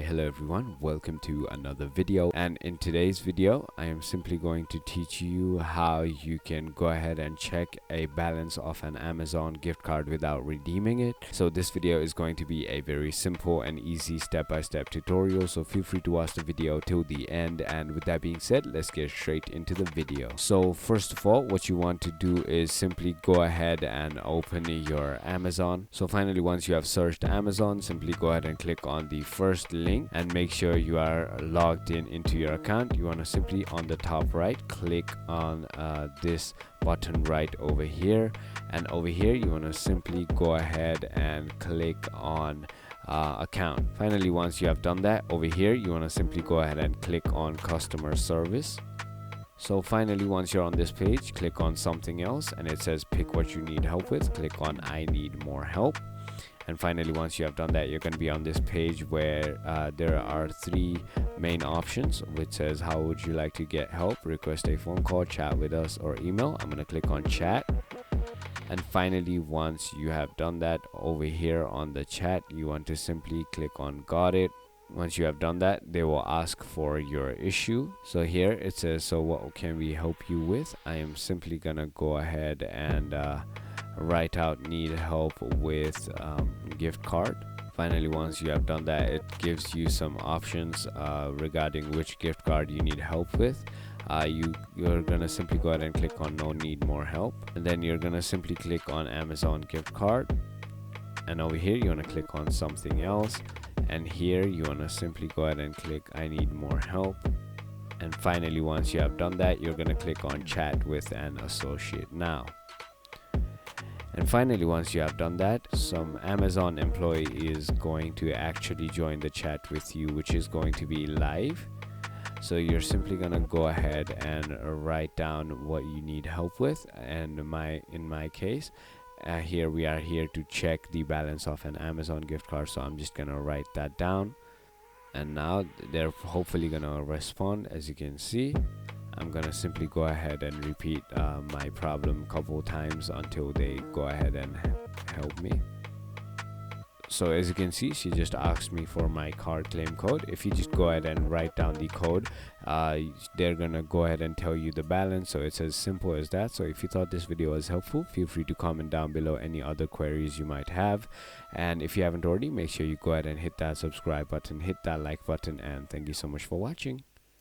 Hello everyone, welcome to another video, and in today's video I am simply going to teach you how you can go ahead and check a balance of an Amazon gift card without redeeming it. So this video is going to be a very simple and easy step-by-step tutorial, so feel free to watch the video till the end. And with that being said, let's get straight into the video. So first of all, what you want to do is simply go ahead and open your Amazon. So finally, once you have searched Amazon, simply go ahead and click on the first link and make sure you are logged in into your account. You want to simply on the top right click on this button right over here, and over here you want to simply go ahead and click on account. Finally, once you have done that, over here you want to simply go ahead and click on customer service. So finally, once you're on this page, click on something else and it says pick what you need help with. Click on I need more help. And finally, once you have done that, you're going to be on this page where there are three main options, which says how would you like to get help, request a phone call, chat with us, or email. I'm going to click on chat. And finally, once you have done that, over here on the chat, you want to simply click on got it. Once you have done that, they will ask for your issue. So here it says, so what can we help you with? I am simply gonna go ahead and write out need help with gift card. Finally, once you have done that, it gives you some options regarding which gift card you need help with. You're gonna simply go ahead and click on no need more help, and then you're gonna simply click on Amazon gift card, and over here you want to click on something else, and here you want to simply go ahead and click I need more help. And finally, once you have done that, you're going to click on chat with an associate now. And finally, once you have done that, some Amazon employee is going to actually join the chat with you, which is going to be live. So you're simply gonna go ahead and write down what you need help with, and in my case, here we are here to check the balance of an Amazon gift card, so I'm just gonna write that down. And now they're hopefully gonna respond. As you can see, I'm gonna simply go ahead and repeat my problem a couple times until they go ahead and help me. So as you can see, she just asked me for my card claim code. If you just go ahead and write down the code, they're gonna go ahead and tell you the balance. So it's as simple as that. So if you thought this video was helpful, feel free to comment down below any other queries you might have. And if you haven't already, make sure you go ahead and hit that subscribe button, hit that like button, and thank you so much for watching.